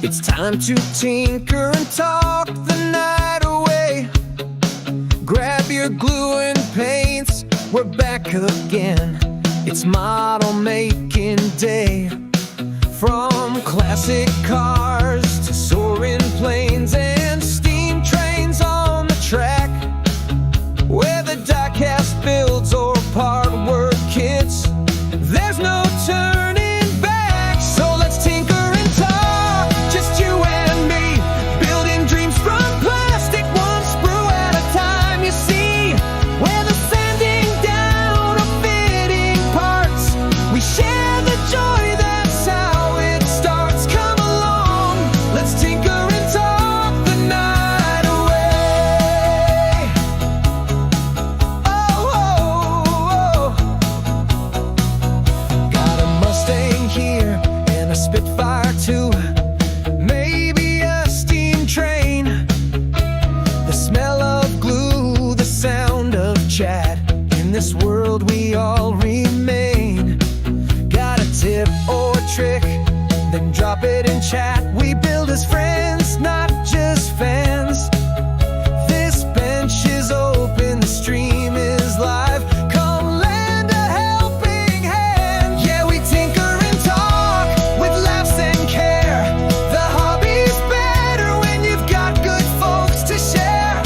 It's time to tinker and talk the night away. Grab your glue and paints, we're back again. It's model making day. From classic cars to soaring planes and steam trains on the track. Whether die-cast builds or part work kits, there's no turning back. So let's tinker and talk, just you and me, building dreams from plastic, one sprue at a time. You see, whether sanding down or fitting parts, we share the joy. That's how it starts. Come along, let's tinker and talk the night away. Oh, got a Mustang here and a Spitfire too, maybe a steam train. The smell of glue, the sound of chat. In this world we all remain. Got a tip or trick, then drop it in chat. We build as friends, not just fans. This bench is open, the stream is live. Come lend a helping hand. Yeah, we tinker and talk with laughs and care. The hobby's better when you've got good folks to share.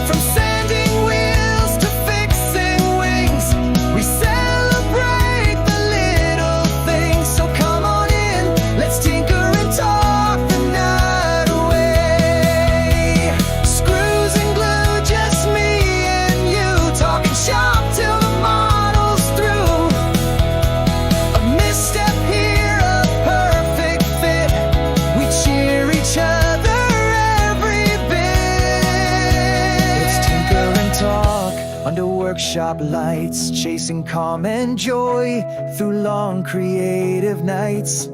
From sanding wheels to fixing wings, we celebrate the little things. So come on in, let's tinker and talk the night away. Screws and glue, just me and you, talking shop till the model's through. A misstep here, a perfect fit. We cheer each other every bit. Let's tinker and talk under workshop lights, chasing calm and joy through long creative nights.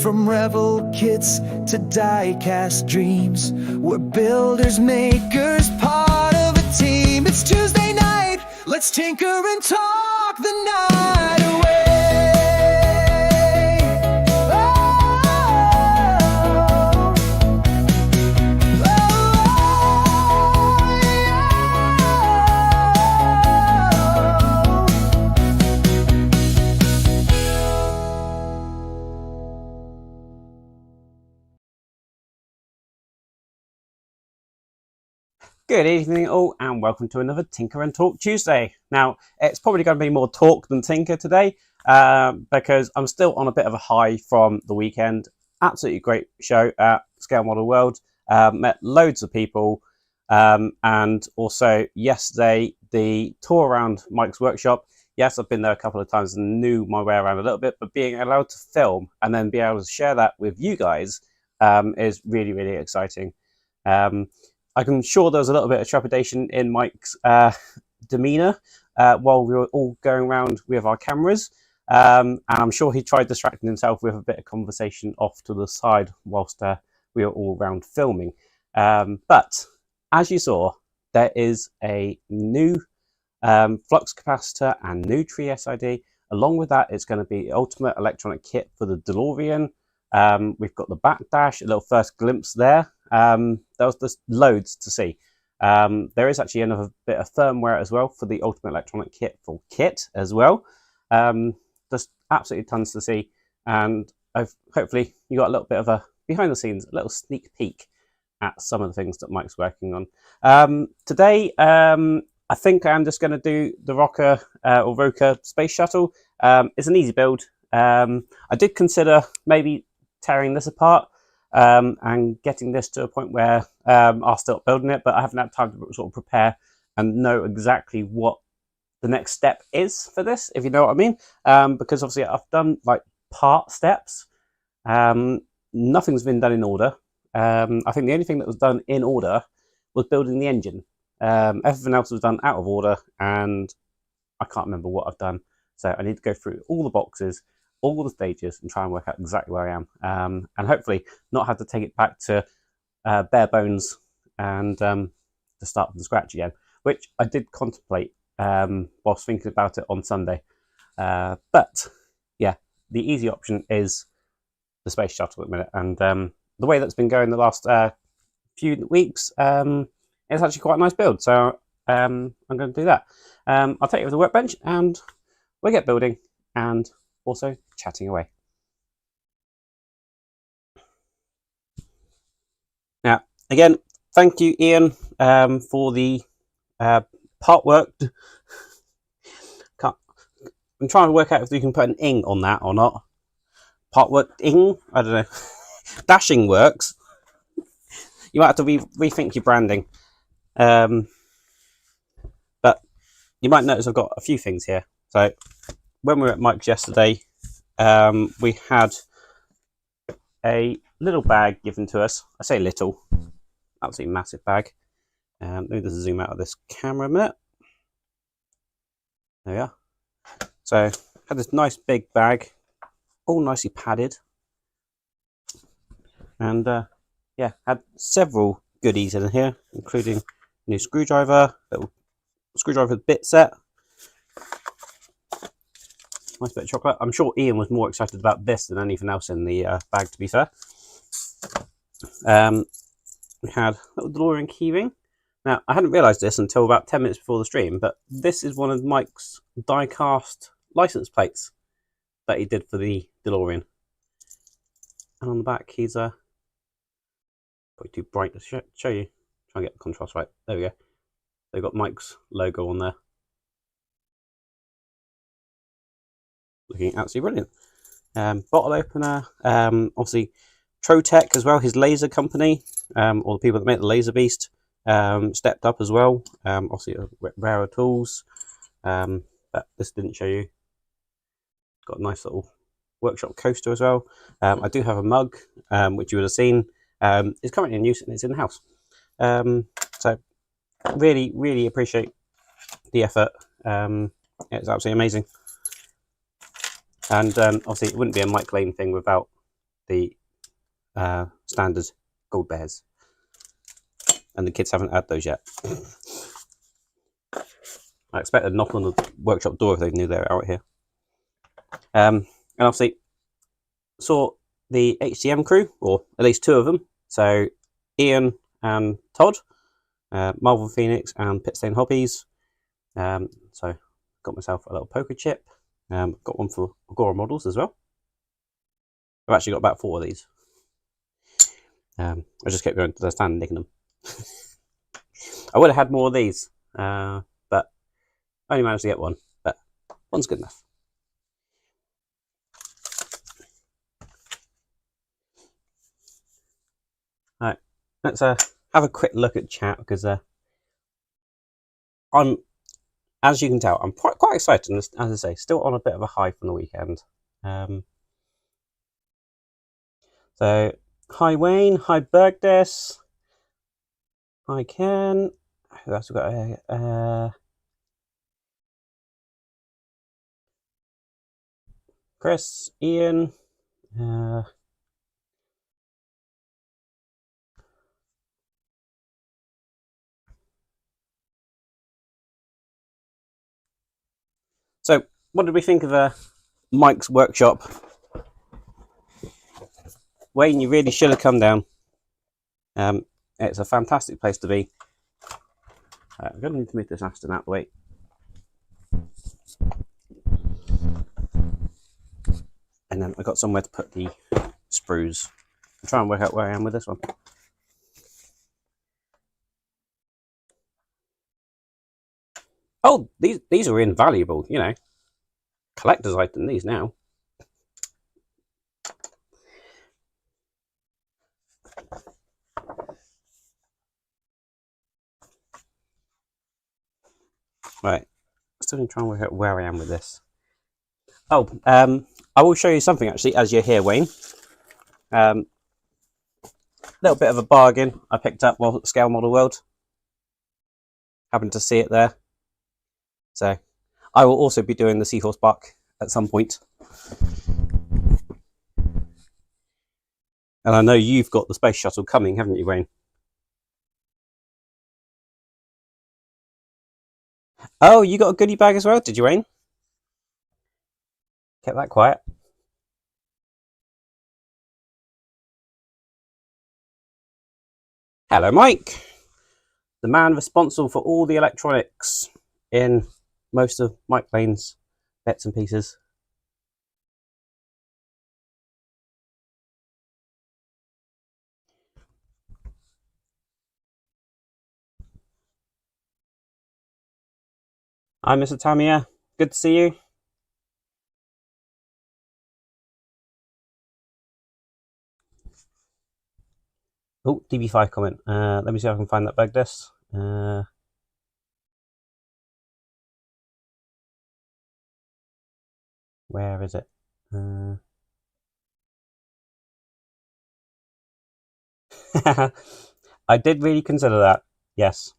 From revel kits to die-cast dreams, we're builders, makers, part of a team. It's Tuesday night, let's tinker and talk the night away. Good evening all and welcome to another Tinker and Talk Tuesday. Now it's probably going to be more talk than tinker today because I'm still on a bit of a high from the weekend. Absolutely great show at Scale Model World. Met loads of people and also yesterday the tour around Mike's workshop. Yes, I've been there a couple of times and knew my way around a little bit, but being allowed to film and then be able to share that with you guys is really, really exciting. I'm sure there was a little bit of trepidation in Mike's demeanour while we were all going around with our cameras. And I'm sure he tried distracting himself with a bit of conversation off to the side whilst we were all around filming. But as you saw, there is a new flux capacitor and new tree SID. Along with that, it's going to be the ultimate electronic kit for the DeLorean. We've got the backdash, a little first glimpse there. There's loads to see. There is actually another bit of firmware as well for the ultimate electronic kit for kit as well. There's absolutely tons to see, and hopefully you got a little bit of a behind the scenes, a little sneak peek at some of the things that Mike's working on. Today, I think I'm just going to do the ROKR or ROKR space shuttle. It's an easy build. I did consider maybe tearing this apart and getting this to a point where I'll start building it, but I haven't had time to sort of prepare and know exactly what the next step is for this, if you know what I mean. Because obviously I've done like part steps. Nothing's been done in order. I think the only thing that was done in order was building the engine. Everything else was done out of order, and I can't remember what I've done. So I need to go through all the boxes, all the stages, and try and work out exactly where I am. And hopefully not have to take it back to bare bones and to start from scratch again, which I did contemplate whilst thinking about it on Sunday. But yeah, the easy option is the space shuttle at the minute. And the way that's been going the last few weeks, it's actually quite a nice build. So I'm going to do that. I'll take you over the workbench and we'll get building and also chatting away. Now, again, thank you, Ian, for the part work. I'm trying to work out if you can put an ing on that or not. Part work ing? I don't know. Dashing works. You might have to rethink your branding. But you might notice I've got a few things here. So when we were at Mike's yesterday, we had a little bag given to us. I say little, absolutely massive bag. Let me just zoom out of this camera a minute. There we are. So had this nice big bag, all nicely padded, and yeah, had several goodies in here, including a new screwdriver, little screwdriver bit set, nice bit of chocolate. I'm sure Ian was more excited about this than anything else in the bag, to be fair. We had a little DeLorean keyring. Now, I hadn't realised this until about 10 minutes before the stream, but this is one of Mike's die-cast license plates that he did for the DeLorean. And on the back, he's probably too bright to show you. Try and get the contrast right. There we go. They've got Mike's logo on there. Looking absolutely brilliant. Bottle opener. Obviously, Trotec as well, his laser company, or the people that make the Laser Beast, stepped up as well. Obviously, rarer tools. But this didn't show you. Got a nice little workshop coaster as well. I do have a mug, which you would have seen. It's currently in use and it's in the house. So really, really appreciate the effort. It's absolutely amazing. And obviously, it wouldn't be a Mike Lane thing without the standard gold bears. And the kids haven't had those yet. I expect a knock on the workshop door if they knew they were out here. And obviously, saw the HTM crew, or at least two of them. So Ian and Todd, Marvel Phoenix and Pitstain Hobbies. So got myself a little poker chip. Got one for Agora models as well. I've actually got about 4 of these. I just kept going to the stand and nicking them. I would have had more of these, but I only managed to get one. But one's good enough. All right, let's have a quick look at chat because I'm, as you can tell, I'm quite excited. And as I say, still on a bit of a high from the weekend. So, hi Wayne, hi Bergdis, hi Ken. Who else we got here? Chris, Ian. So, what did we think of Mike's workshop? Wayne, you really should have come down. It's a fantastic place to be. I'm going to need to move this Aston out of the way. And then I've got somewhere to put the sprues. I'll try and work out where I am with this one. Oh, these are invaluable, you know. Collector's item, these now. Right, still going to try and work out where I am with this. Oh, I will show you something actually as you're here, Wayne. Little bit of a bargain I picked up while at Scale Model World. Happened to see it there. So I will also be doing the Seahorse Bark at some point. And I know you've got the space shuttle coming, haven't you, Wayne? Oh, you got a goodie bag as well, did you, Wayne? Kept that quiet. Hello, Mike, the man responsible for all the electronics in most of Mike Lane's bits and pieces. Hi, Mr. Tamiya. Good to see you. Oh, DB5 comment. Let me see if I can find that Bergdis. Where is it? I did really consider that. Yes.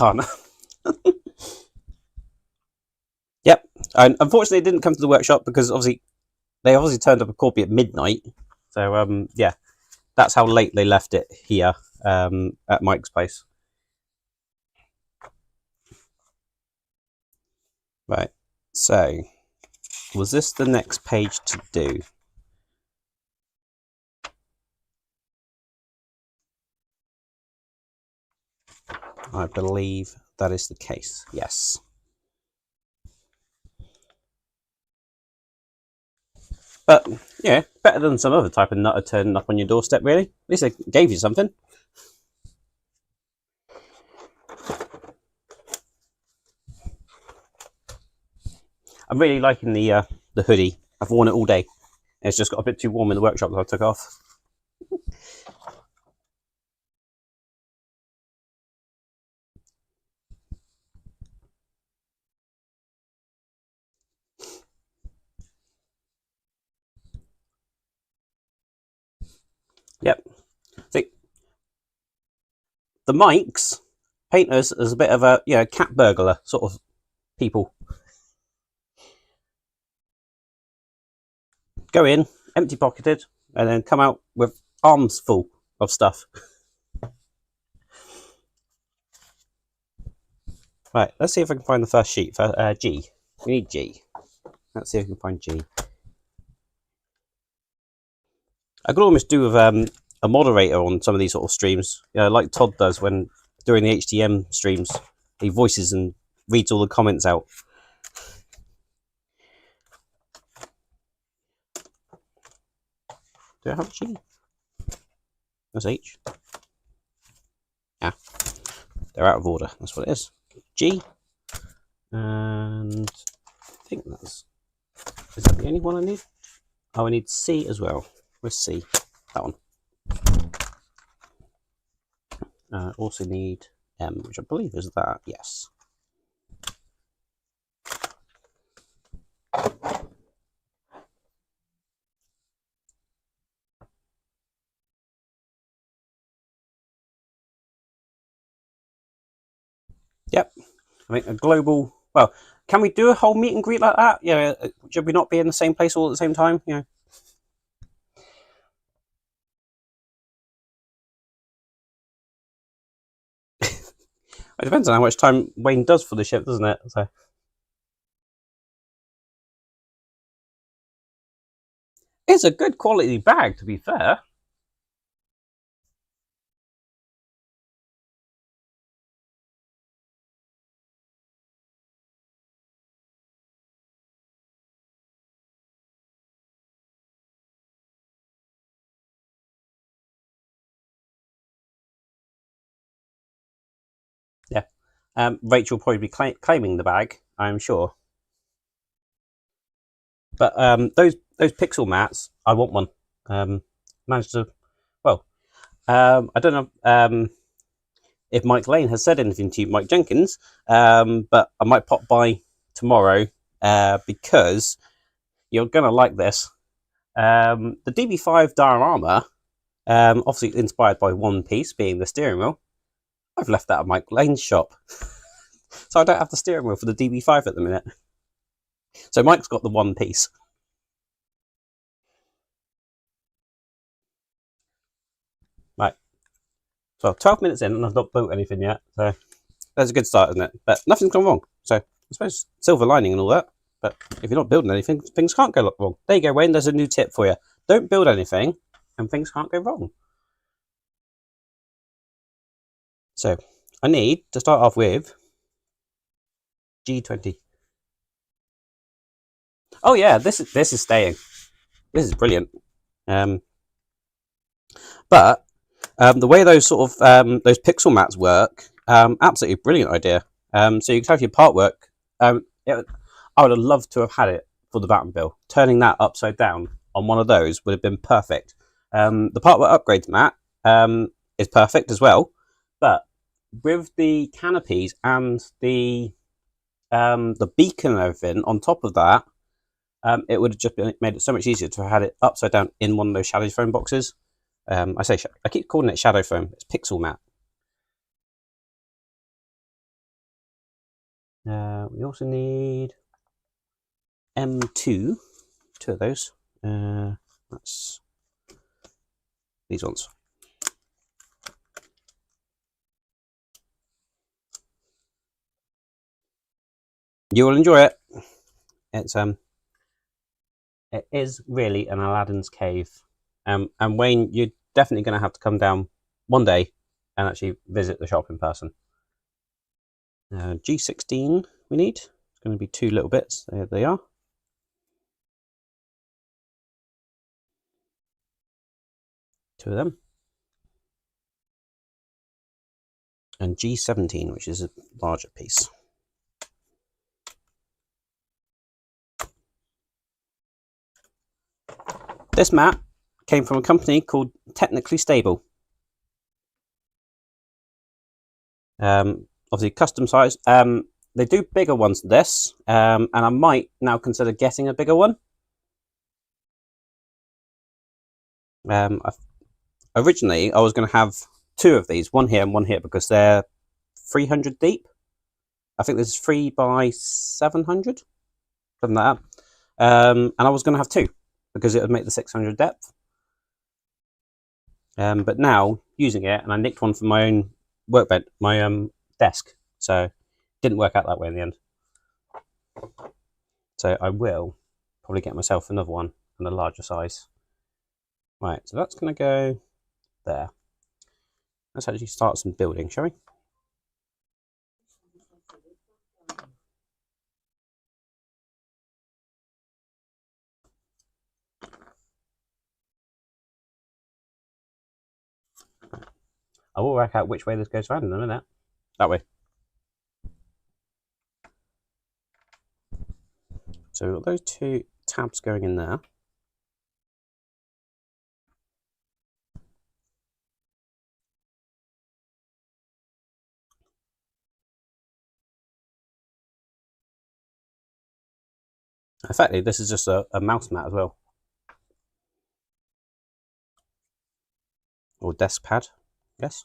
Oh, no. Yep. And unfortunately, it didn't come to the workshop because they obviously turned up a copy at midnight. So yeah, that's how late they left it here at Mike's place. Right. So, was this the next page to do? I believe that is the case. Yes. But yeah, better than some other type of nutter turning up on your doorstep, really. At least they gave you something. I'm really liking the hoodie. I've worn it all day. It's just got a bit too warm in the workshop, so I took it off. Yep. See, the Mikes paint us as a bit of a cat burglar sort of people. Go in, empty pocketed, and then come out with arms full of stuff. Right, let's see if I can find the first sheet for G. We need G. Let's see if we can find G. I could almost do with a moderator on some of these sort of streams, like Todd does when doing the HTM streams. He voices and reads all the comments out. Do I have G? That's H. Yeah, they're out of order. That's what it is. G. And I think is that the only one I need? Oh, I need C as well. Where's C? That one. Also need M, which I believe is that. Yes. Yep. I mean, a global. Well, can we do a whole meet and greet like that? Yeah. Should we not be in the same place all at the same time? Yeah. It depends on how much time Wayne does for the ship, doesn't it? So it's a good quality bag, to be fair. Yeah. Rachel will probably be claiming the bag, I'm sure. But those pixel mats, I want one. Managed to. Well, I don't know if Mike Lane has said anything to you, Mike Jenkins, but I might pop by tomorrow because you're gonna like this. The DB5 diorama, obviously inspired by One Piece being the steering wheel. I've left that at Mike Lane's shop, so I don't have the steering wheel for the DB5 at the minute. So Mike's got the One Piece. Right. So 12 minutes in and I've not built anything yet. So that's a good start, isn't it? But nothing's gone wrong. So I suppose silver lining and all that. But if you're not building anything, things can't go wrong. There you go, Wayne. There's a new tip for you. Don't build anything, and things can't go wrong. So I need to start off with G20. Oh yeah, this is staying. This is brilliant. But the way those sort of those pixel mats work, absolutely brilliant idea. So you can have your part work. I would have loved to have had it for the Batmobile. Turning that upside down on one of those would have been perfect. The part work upgrades mat is perfect as well, but with the canopies and the beacon and everything on top of that, it would have just made it so much easier to have had it upside down in one of those shadow foam boxes. I keep calling it shadow foam. It's pixel mat. We also need M2, two of those. That's these ones. You will enjoy it. It is really an Aladdin's cave. And Wayne, you're definitely going to have to come down one day and actually visit the shop in person. G16 we need. It's going to be two little bits. There they are. Two of them. And G17, which is a larger piece. This mat came from a company called Technically Stable. Obviously custom size. They do bigger ones than this, and I might now consider getting a bigger one. Originally, I was going to have two of these, one here and one here, because they're 300 deep. I think this is 3 by 700, something like that. And I was going to have two, because it would make the 600 depth. But now, using it, and I nicked one from my own workbench, my desk, so it didn't work out that way in the end. So I will probably get myself another one in a larger size. Right, so that's going to go there. Let's actually start some building, shall we? I will work out which way this goes around in a minute. That way. So we've got those two tabs going in there. Effectively, this is just a mouse mat as well. Or desk pad, yes.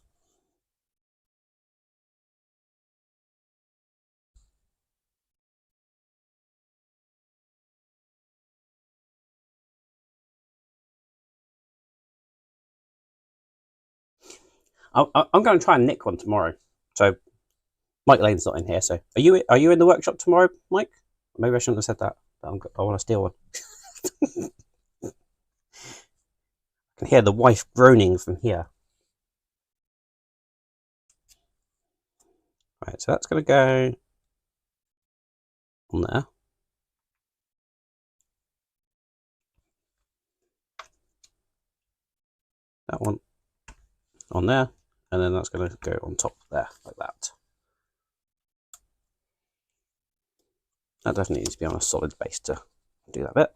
I'm going to try and nick one tomorrow. So Mike Lane's not in here. So are you in the workshop tomorrow, Mike? Maybe I shouldn't have said that. I want to steal one. I can hear the wife groaning from here. Right, so that's going to go on there. That one on there, and then that's going to go on top there, like that. That definitely needs to be on a solid base to do that bit.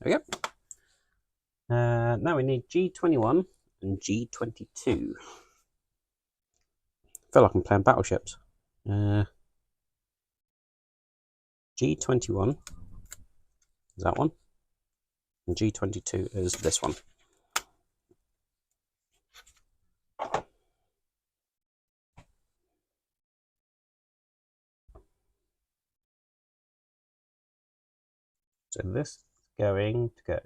There we go. Now we need G21 and G22. I feel like I'm playing battleships. G21 is that one, and G22 is this one. So this is going to go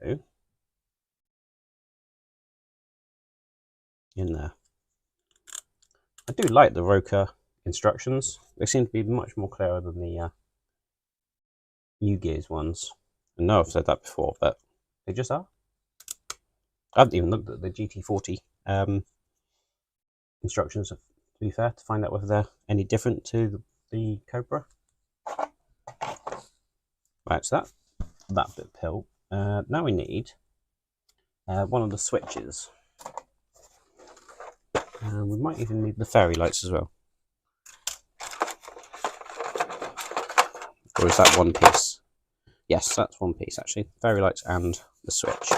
in there. I do like the ROKR instructions. They seem to be much more clearer than the ugears ones. I know I've said that before, but they just are. I haven't even looked at the GT40 instructions, to be fair, to find out whether they're any different to the Cobra. Right, so that bit pill. Now we need one of the switches. We might even need the fairy lights as well. Or is that one piece? Yes, that's one piece actually. Fairy lights and the switch.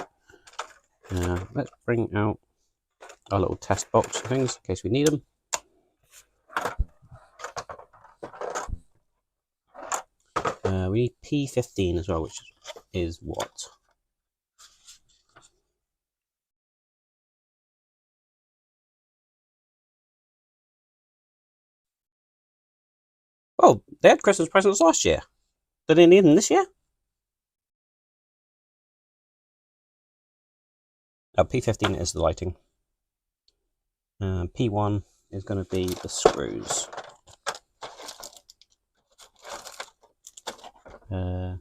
Let's bring out our little test box of things in case we need them. We need P15 as well, which is what? Oh, they had Christmas presents last year. Do they need them this year? Oh, P15 is the lighting. P1 is going to be the screws. Are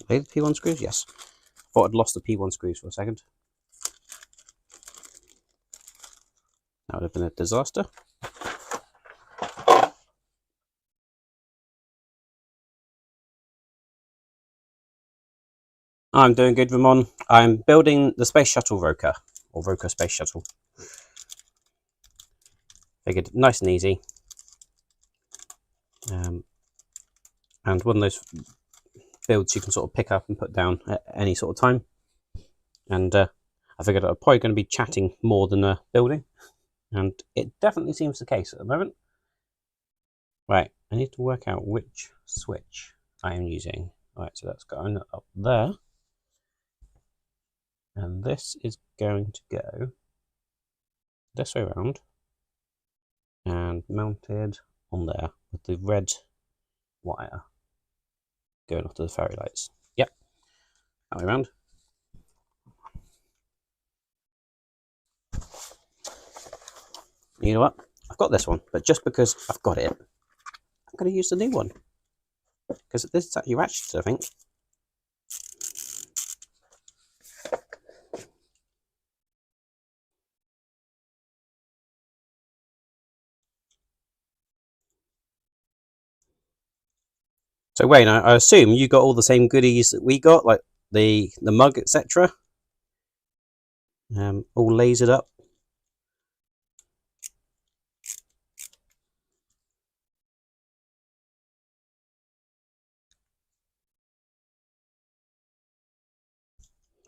they the P1 screws? Yes. Thought I'd lost the P1 screws for a second. That would have been a disaster. I'm doing good, Ramon. I'm building the Space Shuttle ROKR, or ROKR Space Shuttle. Figured nice and easy. And one of those builds you can sort of pick up and put down at any sort of time. And I figured I'm probably going to be chatting more than building. And it definitely seems the case at the moment. Right, I need to work out which switch I am using. Right, so that's going up there. And this is going to go this way around and mounted on there with the red wire going off to the fairy lights. Yep, that way around. You know what? I've got this one, but just because I've got it, I'm going to use the new one. Because this is actually ratcheted, I think. So Wayne, I assume you got all the same goodies that we got, like the mug, etc. All lasered up.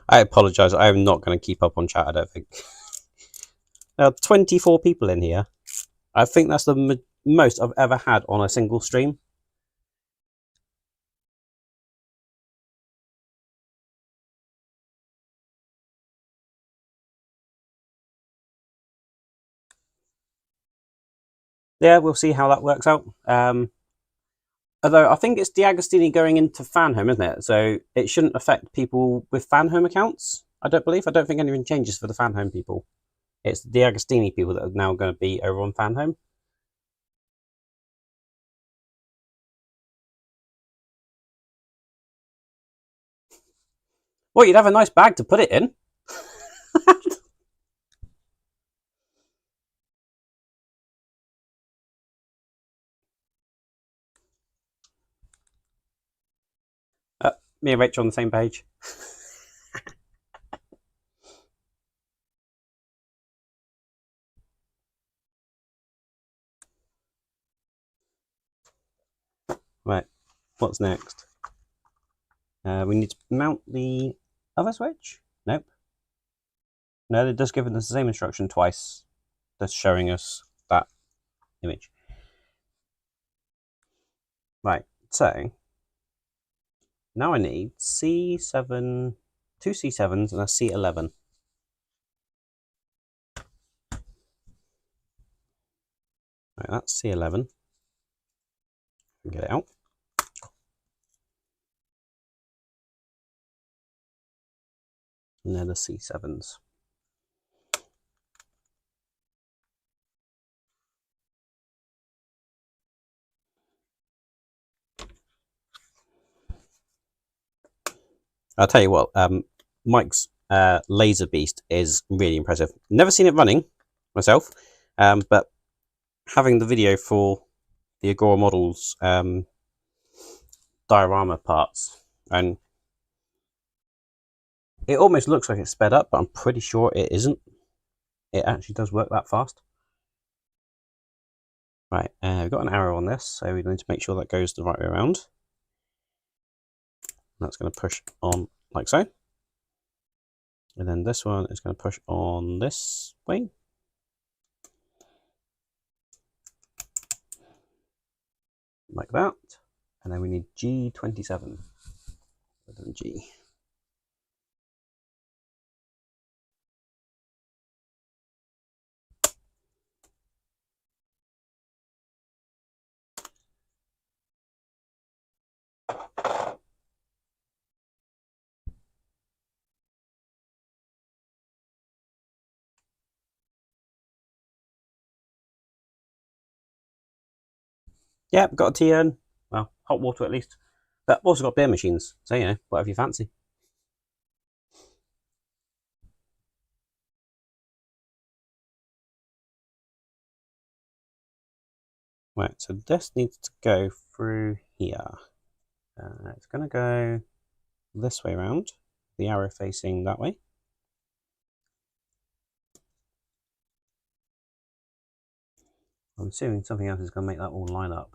I apologise, I am not going to keep up on chat, I don't think. There are 24 people in here. I think that's the most I've ever had on a single stream. Yeah, we'll see how that works out. Although I think it's D'Agostini going into fan home, isn't it? So it shouldn't affect people with fan home accounts, I don't believe. I don't think anything changes for the fan home people. It's the D'Agostini people that are now going to be over on fan home. Well, you'd have a nice bag to put it in. Me and Rachel on the same page. Right, what's next? We need to mount the other switch? Nope. No, it does give us the same instruction twice. That's showing us that image. Right, so now I need C7, two C7s and a C11. Right, that's C11. Get it out. And they're the C7s. I'll tell you what, Mike's laser beast is really impressive. Never seen it running myself, but having the video for the Agora models diorama parts, and it almost looks like it's sped up, but I'm pretty sure it isn't. It actually does work that fast. Right, we've got an arrow on this, so we need to make sure that goes the right way around. That's going to push on like so. And then this one is going to push on this way. Like that. And then we need G27. G. Yeah, got a tea urn. Well, hot water at least. But I've also got beer machines. So, you know, whatever you fancy. Right, so this needs to go through here. It's going to go this way around, the arrow facing that way. I'm assuming something else is going to make that all line up.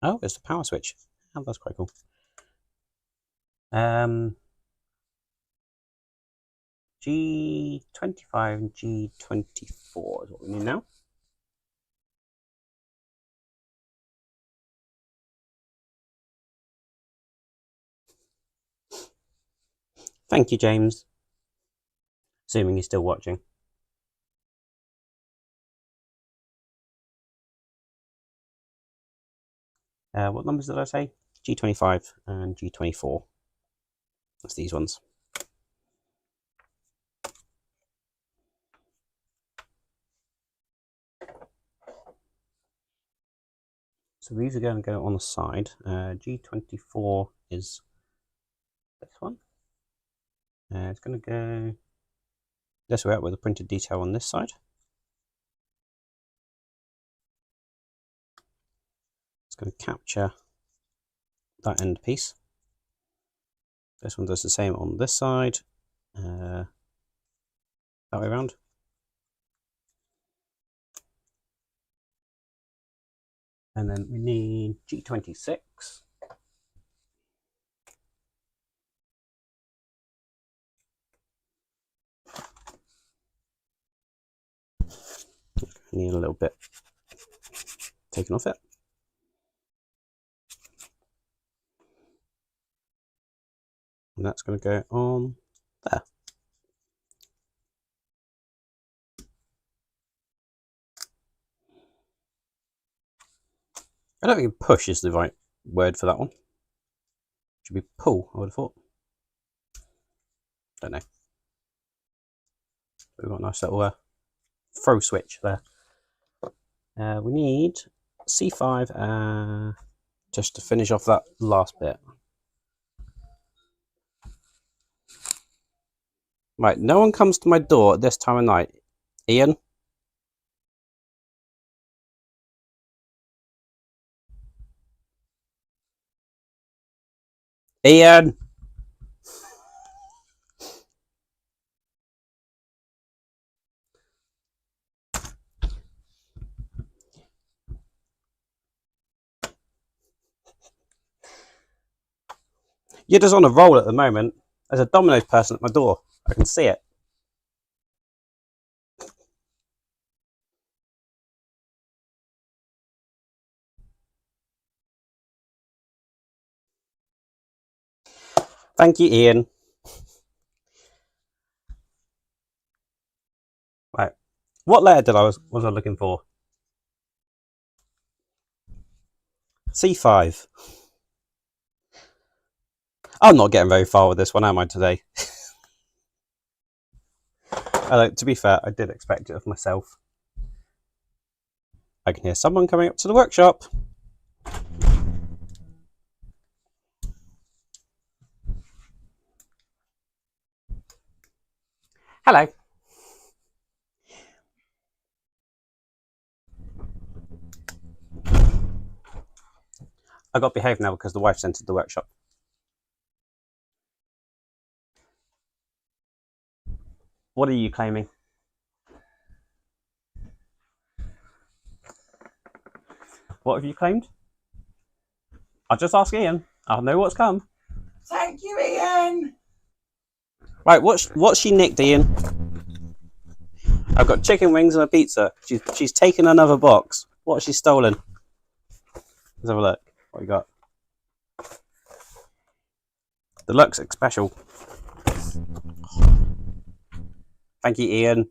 Oh, it's the power switch. Oh, that's quite cool. G25 and G24 is what we need now. Thank you, James. Assuming he's still watching. What numbers did I say? G25 and G24. That's these ones. So these are going to go on the side. G24 is this one. It's going to go this way out with a printed detail on this side. It's going to capture that end piece. This one does the same on this side. That way around. And then we need G26. Need a little bit taken off it. And that's going to go on there. I don't think push is the right word for that one. Should be pull, I would have thought. Don't know. We've got a nice little throw switch there. We need C5 just to finish off that last bit. Right, no one comes to my door at this time of night. Ian? Ian! You're just on a roll at the moment. There's a Domino's person at my door. I can see it. Thank you, Ian. Right. What letter was I looking for? C5. I'm not getting very far with this one, am I, today? To be fair, I did expect it of myself. I can hear someone coming up to the workshop. Hello. I got to behave now because the wife's entered the workshop. What are you claiming? What have you claimed? I'll just ask Ian. I'll know what's come. Thank you, Ian. Right, what's she nicked, Ian? I've got chicken wings and a pizza. She's taken another box. What has she stolen? Let's have a look. What you got? Deluxe special. Thank you, Ian.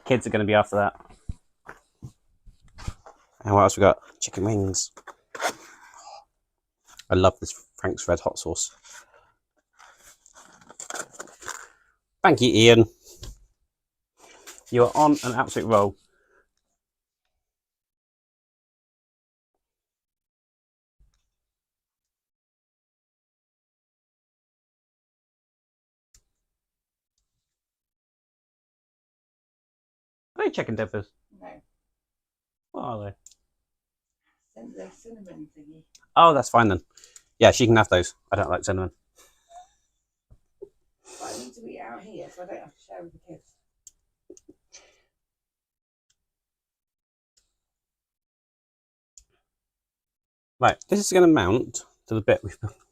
Kids are going to be after that. And what else we got? Chicken wings. I love this Frank's Red Hot Sauce. Thank you, Ian. You are on an absolute roll. Are they chicken dippers? No, What are they? the cinnamon thingy. Oh, that's fine then. Yeah, she can have those. I don't like cinnamon. But I need to eat out here, so I don't have to share with the kids. Right, this is going to mount to the bit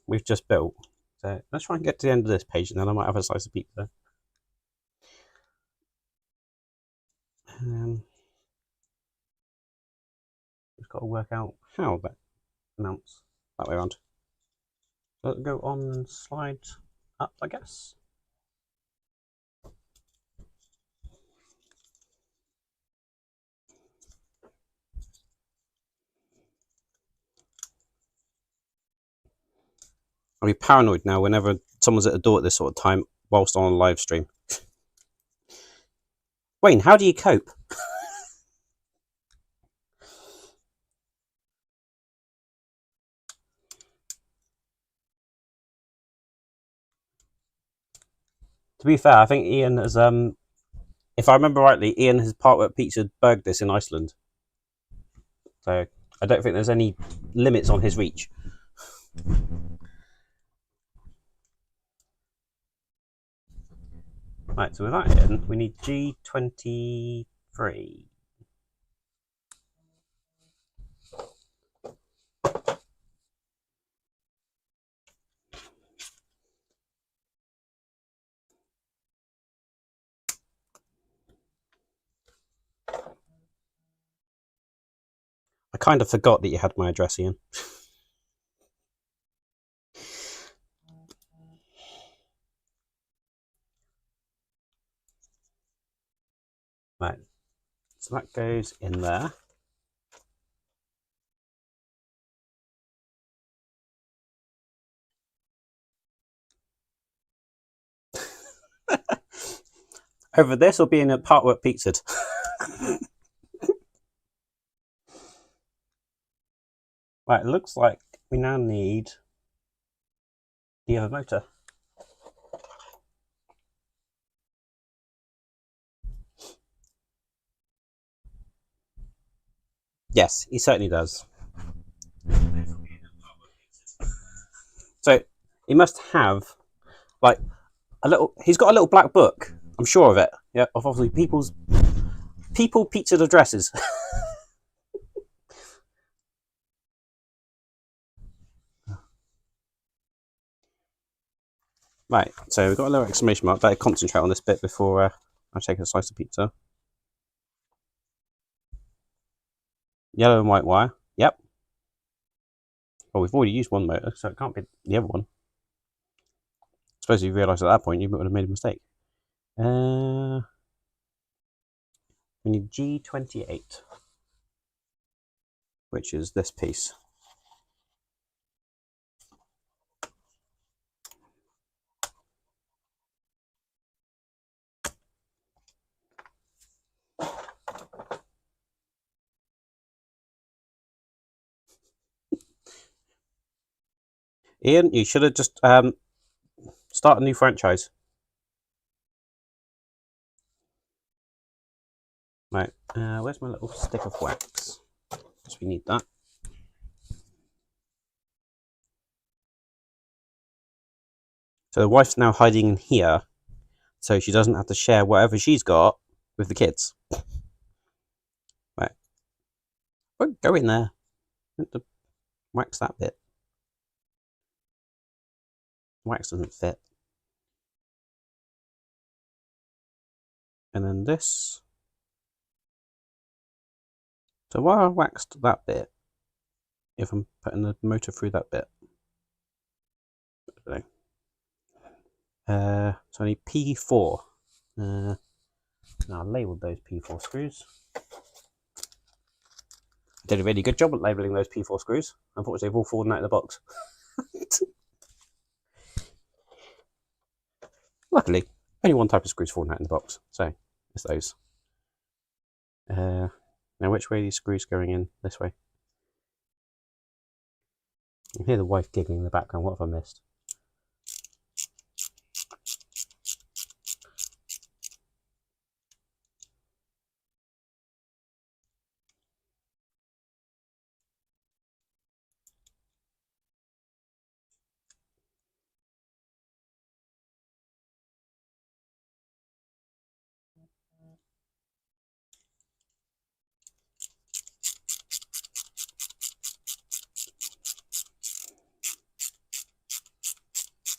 we've just built. So let's try and get to the end of this page, and then I might have a slice of pizza. We've got to work out how that mounts that way around. So it'll go on and slide up, I guess. I'll be paranoid now whenever someone's at the door at this sort of time whilst on a live stream. Wayne, how do you cope? To be fair, I think Ian has, if I remember rightly, Ian has part-work pizza Bergdis in Iceland. So I don't think there's any limits on his reach. Right, so with that in, we need G23. I kind of forgot that you had my address, Ian. Right, so that goes in there. Over this or being a part-work pizza. Right, it looks like we now need the other motor. Yes, he certainly does. So he must have like a little. He's got a little black book. I'm sure of it. Yeah, of obviously people pizza addresses. Right, so we've got a little exclamation mark. Better concentrate on this bit before I take a slice of pizza. Yellow and white wire. Yep. Well, we've already used one motor, so it can't be the other one. suppose you realise at that point you would have made a mistake. We need G28, which is this piece. Ian, you should have just start a new franchise. Right, where's my little stick of wax? Because we need that. So the wife's now hiding in here, so she doesn't have to share whatever she's got with the kids. Right, go in there. Wax that bit. Wax doesn't fit. And then this. So while I waxed that bit, if I'm putting the motor through that bit, so I need P4. Now I labelled those P4 screws. Did a really good job at labelling those P4 screws. Unfortunately, they've all fallen out of the box. Luckily, only one type of screws falling out in the box, so it's those. Now, which way are these screws going in? This way. I can hear the wife giggling in the background. What have I missed?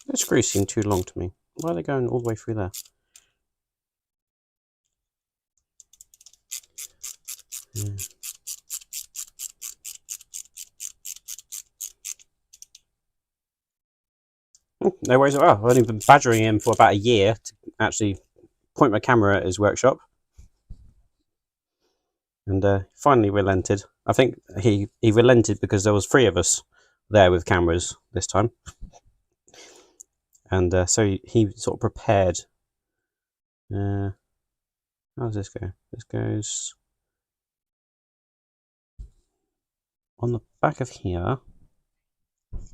Those screws seem too long to me. Why are they going all the way through there? No worries at all. I've only been badgering him for about a year to actually point my camera at his workshop. And finally relented. I think he relented because there was 3 of us there with cameras this time. And so he sort of prepared. How does this go? This goes on the back of here.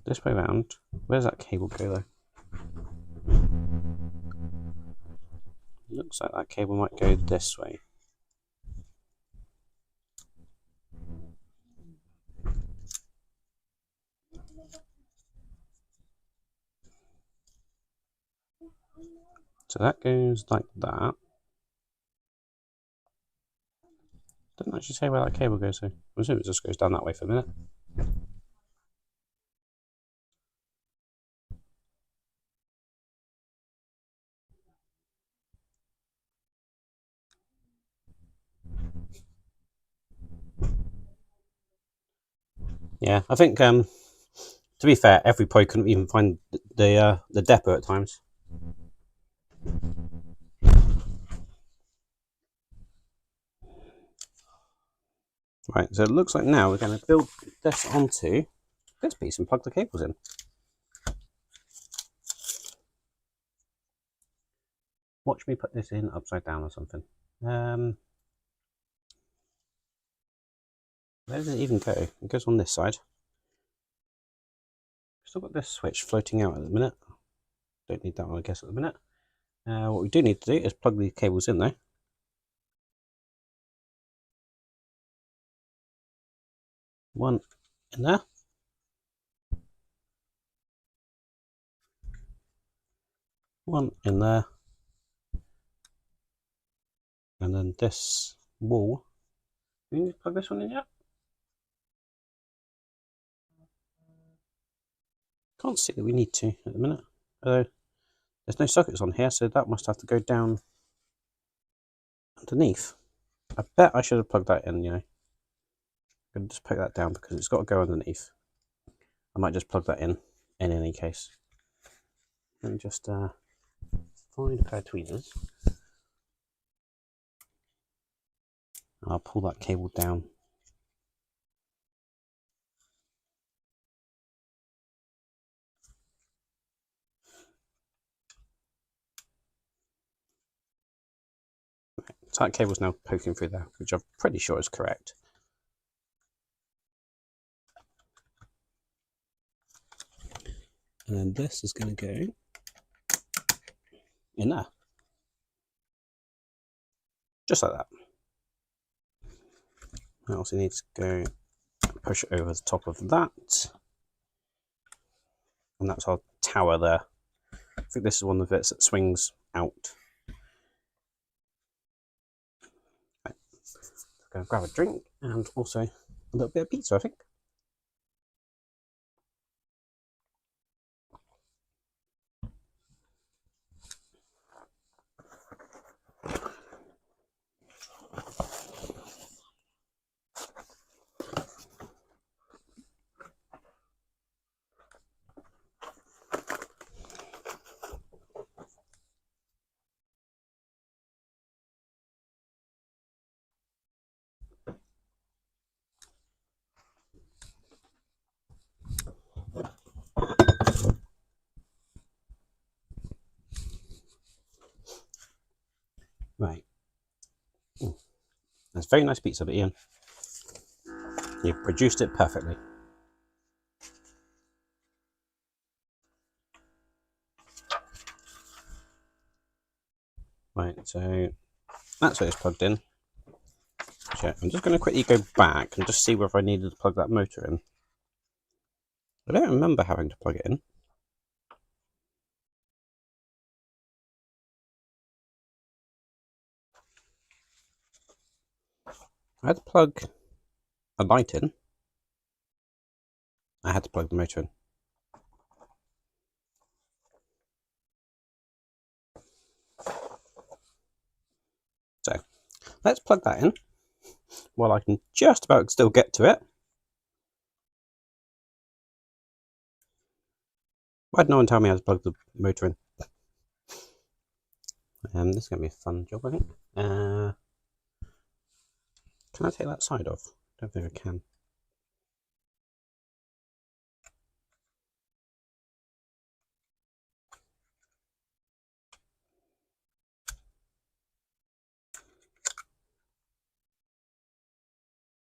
This way around. Where's that cable go though? Looks like that cable might go this way. So that goes like that. Didn't actually say where that cable goes, so I assume it just goes down that way for a minute. Yeah, I think to be fair, every probably couldn't even find the depot at times. Right, so it looks like now we're going to build this onto this piece and plug the cables in. Watch me put this in upside down or something. Where does it even go? It goes on this side. Still got this switch floating out at the minute. Don't need that one, I guess, at the minute. What we do need to do is plug the cables in though. One in there. One in there. And then this wall. Do we need to plug this one in yet? Can't see that we need to at the minute. There's no sockets on here, so that must have to go down underneath. I bet I should have plugged that in, you know. I'm going to just put that down because it's got to go underneath. I might just plug that in any case. Let me just find a pair of tweezers. I'll pull that cable down. So that cable's now poking through there, which I'm pretty sure is correct. And then this is going to go in there. Just like that. I also need to go push it over the top of that. And that's our tower there. I think this is one of the bits that swings out. Right. Go grab a drink and also a little bit of pizza, I think. Right. That's very nice pizza, but Ian, you've produced it perfectly. Right, so that's where it's plugged in. So I'm just going to quickly go back and just see whether I needed to plug that motor in. I don't remember having to plug it in. I had to plug a light in. I had to plug the motor in. So let's plug that in while I can just about still get to it. Why did no one tell me how to plug the motor in? This is going to be a fun job, I think. Can I take that side off? I don't think I can.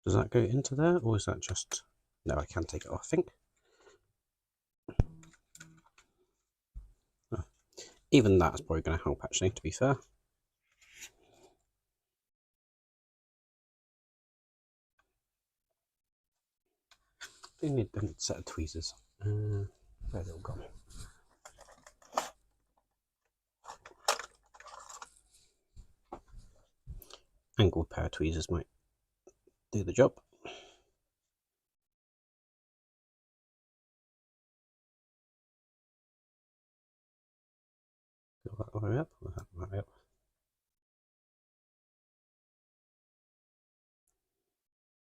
Does that go into there, or is that just... No, I can take it off, I think. Oh. Even that's probably going to help, actually, to be fair. I do need a set of tweezers. Where's it all gone? Angled pair of tweezers might do the job. Go that way up, or that way up.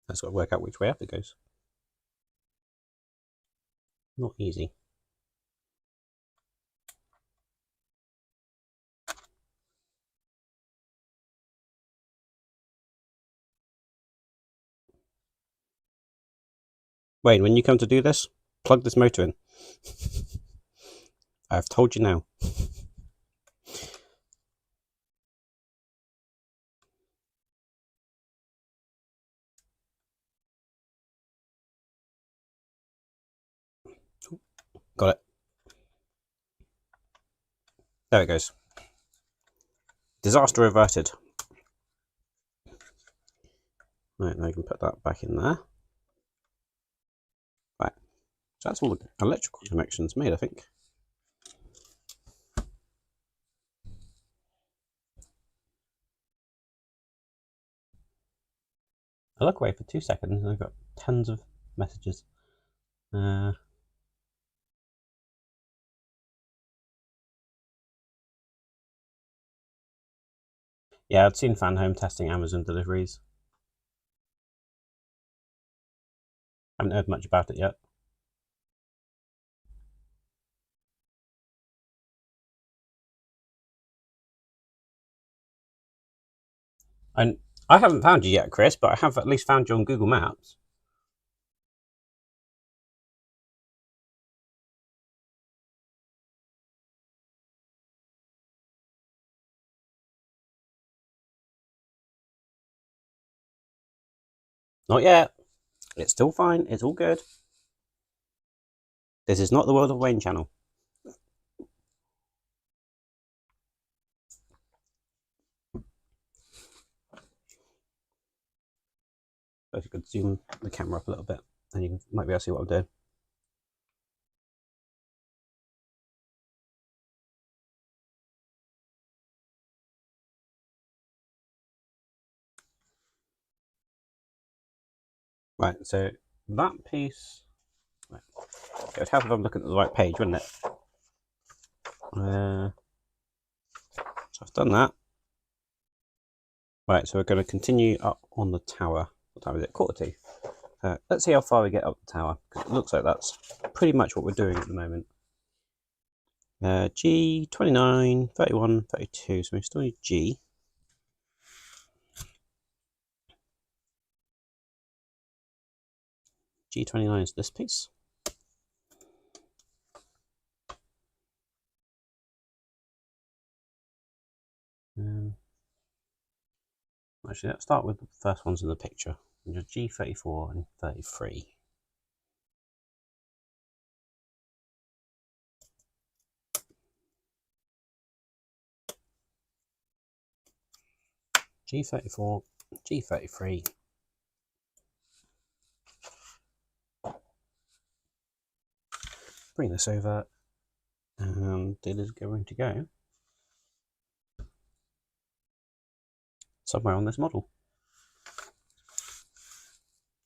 That's got to work out which way up it goes. Not easy. Wayne, when you come to do this, plug this motor in. I've told you now. Got it. There it goes. Disaster averted. Right, now you can put that back in there. Right, so that's all the electrical connections made, I think. I look away for 2 seconds and I've got tons of messages. Yeah, I'd seen Fan Home testing Amazon deliveries. Haven't heard much about it yet. And I haven't found you yet, Chris, but I have at least found you on Google Maps. Not yet. It's still fine. It's all good. This is not the World of Wayne channel. If you could zoom the camera up a little bit, then you might be able to see what I'm doing. Right, so that piece. Right. It would help if I'm looking at the right page, wouldn't it? So I've done that. Right, so we're going to continue up on the tower. What time is it? 1:45. Let's see how far we get up the tower, because it looks like that's pretty much what we're doing at the moment. G, 29, 31, 32, so we still need G. G29 is this piece. Actually, let's start with the first ones in the picture. G34 and 33. G34, G33. Bring this over, and it is going to go somewhere on this model.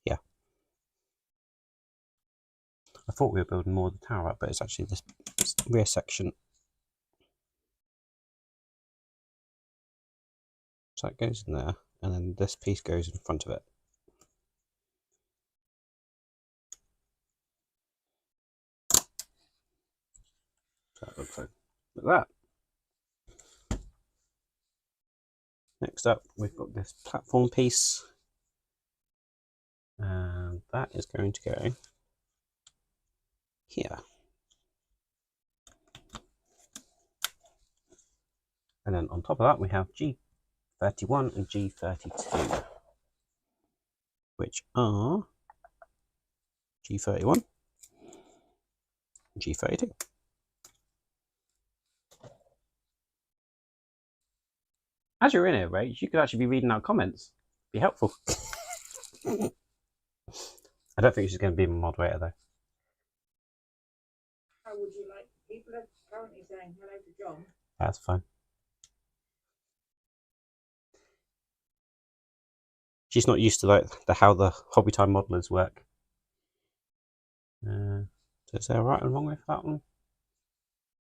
Yeah. I thought we were building more of the tower up, but it's actually this rear section. So that goes in there, and then this piece goes in front of it. So that looks like that. Next up, we've got this platform piece, and that is going to go here. And then on top of that, we have G31 and G32, which are G31 and G32. As you're in here, Ray, you could actually be reading our comments. Be helpful. I don't think she's going to be a moderator, though. How would you like? People are currently saying hello to John. That's fine. She's not used to like how the hobby time modelers work. So is there a right and wrong way for that one?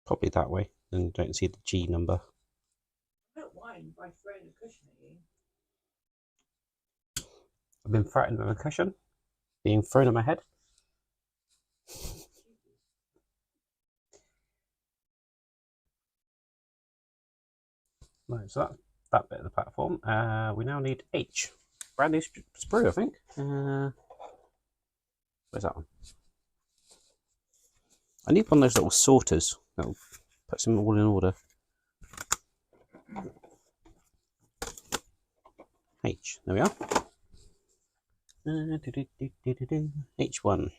Probably that way. And you don't see the G number. I don't mind by throwing a cushion at you. I've been threatened with a cushion being thrown at my head. Right, so that's that bit of the platform. We now need H. Brand new sprue, I think. Where's that one? I need one of those little sorters that'll put them all in order. H, there we are. H1.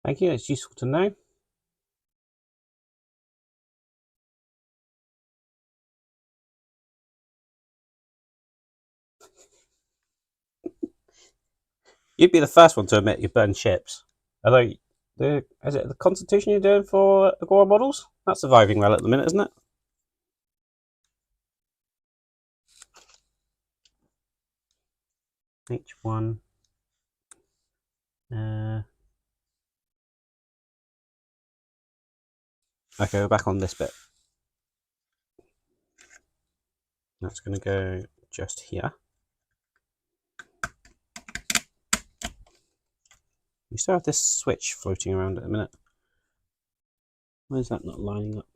Thank you, it's useful to know. You'd be the first one to admit you burned ships. Although, is it the Constitution you're doing for Agora models? That's surviving well at the minute, isn't it? H1. Okay, we're back on this bit. That's going to go just here. We still have this switch floating around at the minute. Why is that not lining up?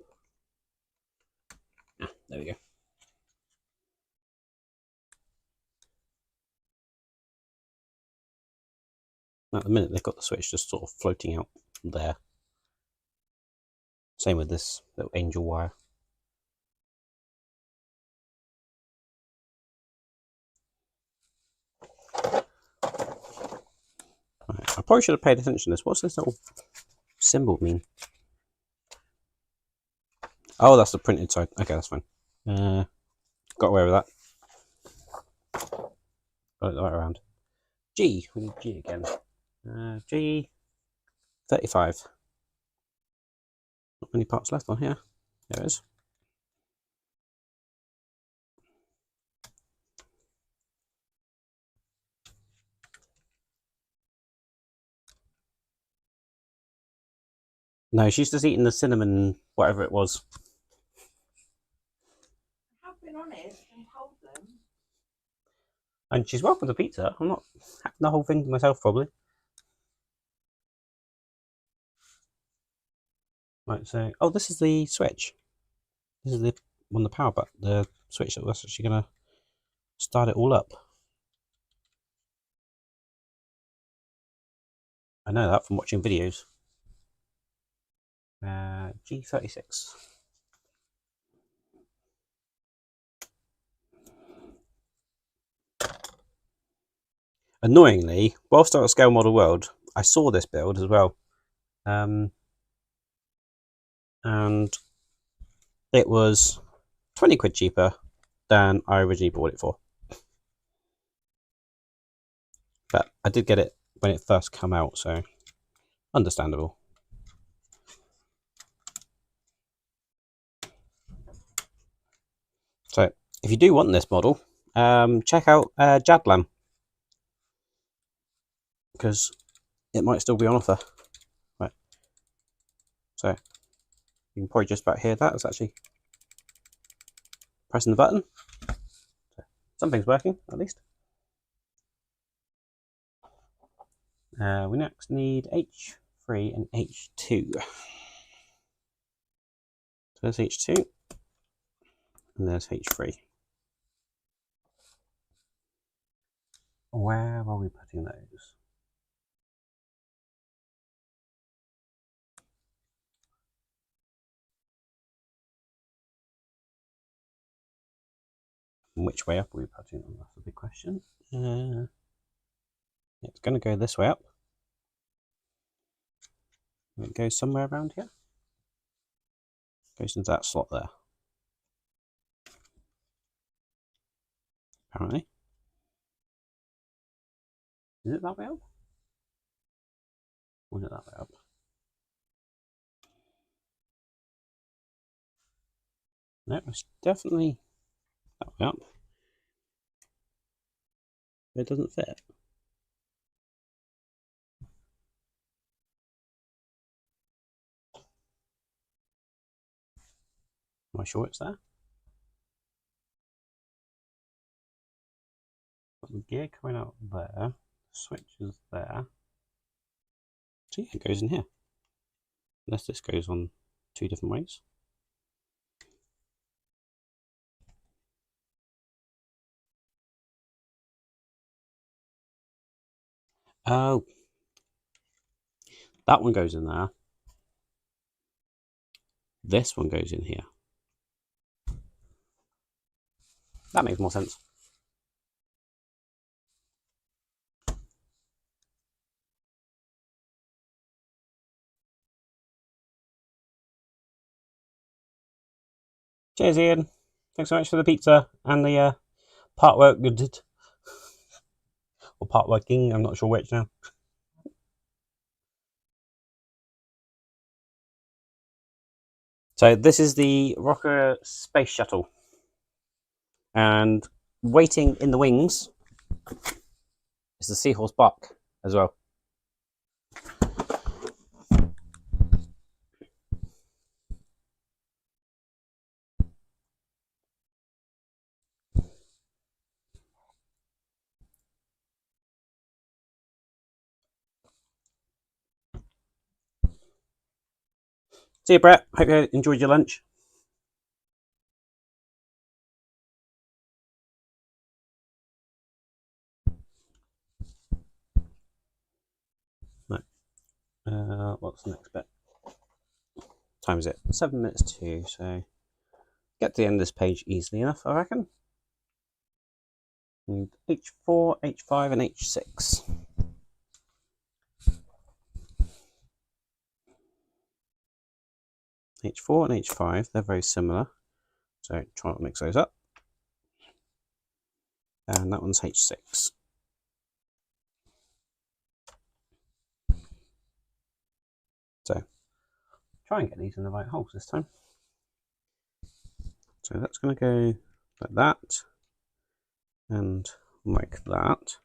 Ah, there we go. At the minute, they've got the switch just sort of floating out there. Same with this little angel wire. Right, I probably should have paid attention to this. What's this little symbol mean? Oh, that's the printed side. Okay, that's fine. Got away with that. Got it the right around. G. We need G again. G 35. Not many parts left on here. There is. No, she's just eating the cinnamon, whatever it was. I have been honest and told them. And she's welcome to pizza. I'm not having the whole thing to myself, probably. Right, so... Oh, this is the switch. This is the one, the power button, the switch that was actually going to start it all up. I know that from watching videos. G36. Annoyingly, whilst I was at Scale Model World, I saw this build as well. And it was 20 quid cheaper than I originally bought it for. But I did get it when it first came out, so understandable. So if you do want this model, check out Jadlam, because it might still be on offer. Right. So you can probably just about hear that. It's actually pressing the button. So something's working, at least. We next need H3 and H2. So there's H2 and there's H3. Where are we putting those? Which way up are we putting them? That's a big question. It's going to go this way up. It goes somewhere around here. Goes into that slot there. Apparently. Is it that way up? Or is it that way up? No, it's definitely that way up. But it doesn't fit. Am I sure it's there? Got the gear coming out there. The switch is there. So yeah, it goes in here. Unless this goes on two different ways. Oh, that one goes in there. This one goes in here. That makes more sense. Cheers, Ian. Thanks so much for the pizza and the part work you did. Or part working, I'm not sure which now. So this is the ROKR space shuttle. And waiting in the wings is the Seahorse Buck as well. See you, Brett. Hope you enjoyed your lunch. What's the next bit? Time is it? 7 minutes to, so get to the end of this page easily enough, I reckon. And H4, H5, and H6. H4 and H5, they're very similar, so try not to mix those up. And that one's H6. So try and get these in the right holes this time. So that's going to go like that and like that.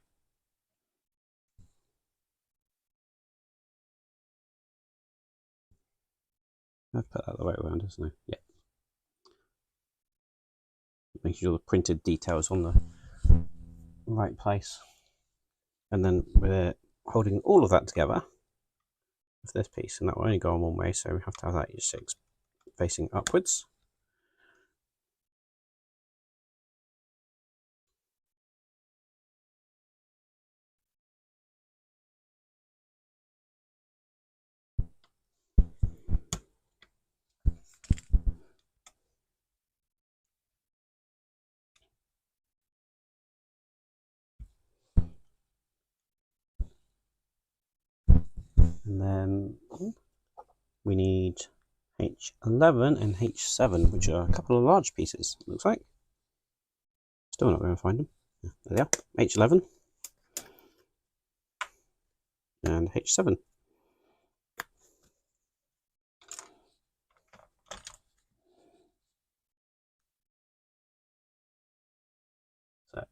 I've put that the way around, isn't it? Yeah. Making sure the printed details on the right place. And then we're holding all of that together with this piece, and that will only go on one way, so we have to have that H6 facing upwards. And then we need H11 and H7, which are a couple of large pieces, it looks like. Still not going to find them. Yeah, there they are. H11 and H7. So,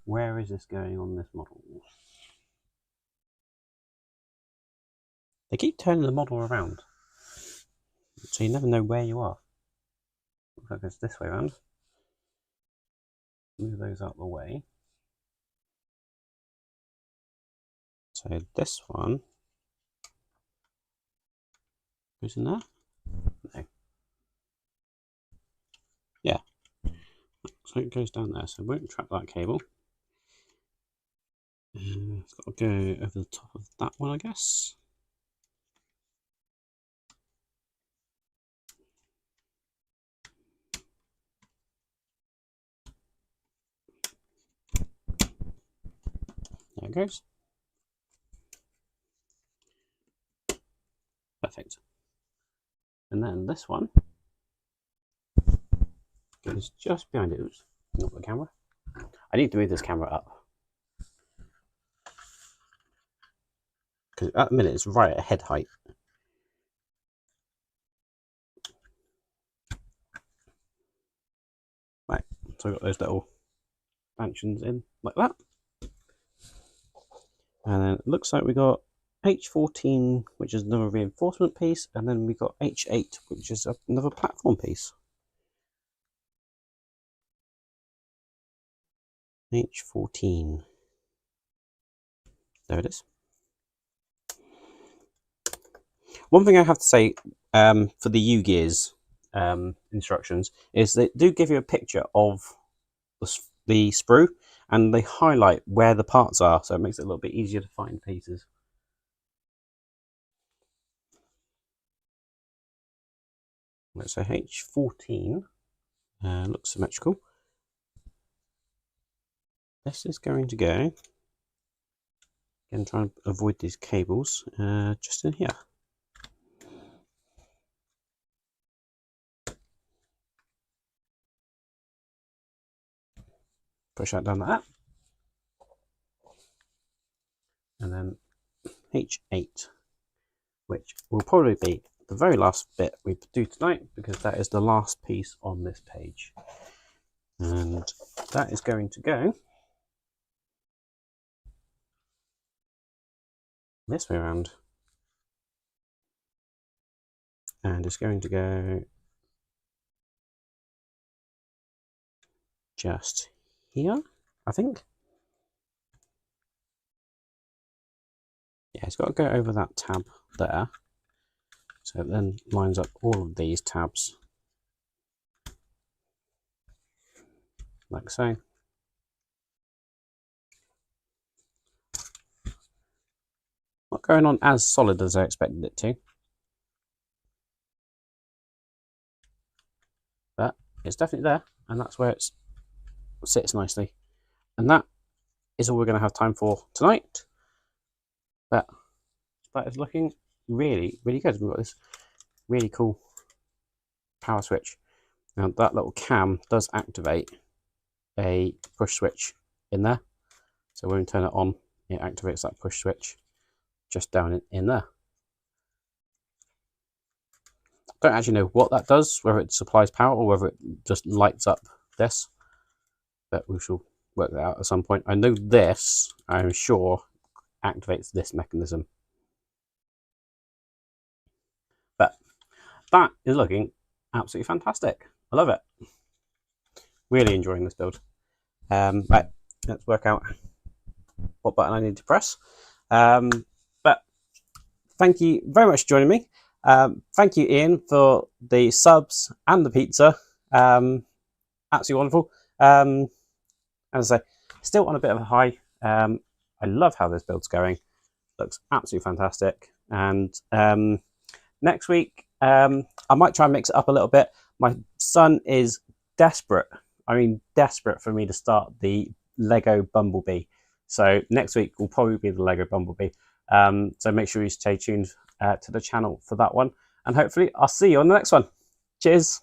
where is this going on this model? They keep turning the model around, so you never know where you are. Looks like it's this way around. Move those out of the way. So this one goes in there? No. Yeah. So it goes down there, so it won't trap that cable. It's got to go over the top of that one, I guess. There it goes. Perfect. And then this one goes just behind it. Oops, not the camera. I need to move this camera up, because at the minute it's right at head height. Right, so I've got those little stanchions in like that. And then it looks like we got H14, which is another reinforcement piece, and then we got H8, which is another platform piece. H14. There it is. One thing I have to say for the ugears instructions is they do give you a picture of the sprue, and they highlight where the parts are, so it makes it a little bit easier to find pieces. So H14 looks symmetrical. This is going to go, again, try and avoid these cables, just in here. Push that down like that. And then H8, which will probably be the very last bit we do tonight, because that is the last piece on this page. And that is going to go this way around. And it's going to go just here, I think. Yeah, it's got to go over that tab there. So it then lines up all of these tabs like so. Not going on as solid as I expected it to, but it's definitely there, and that's where it sits nicely. And that is all we're going to have time for tonight. But that is looking really, really good. We've got this really cool power switch. Now that little cam does activate a push switch in there. So when we turn it on, it activates that push switch just down in there. Don't actually know what that does, whether it supplies power or whether it just lights up this, but we shall work that out at some point. I know this, I'm sure, activates this mechanism. But that is looking absolutely fantastic. I love it. Really enjoying this build. Right, let's work out what button I need to press. But thank you very much for joining me. Thank you, Ian, for the subs and the pizza. Absolutely wonderful. As I say, still on a bit of a high. I love how this build's going. Looks absolutely fantastic. And next week, I might try and mix it up a little bit. My son is desperate. I mean, desperate for me to start the Lego Bumblebee. So next week will probably be the Lego Bumblebee. So make sure you stay tuned to the channel for that one. And hopefully I'll see you on the next one. Cheers.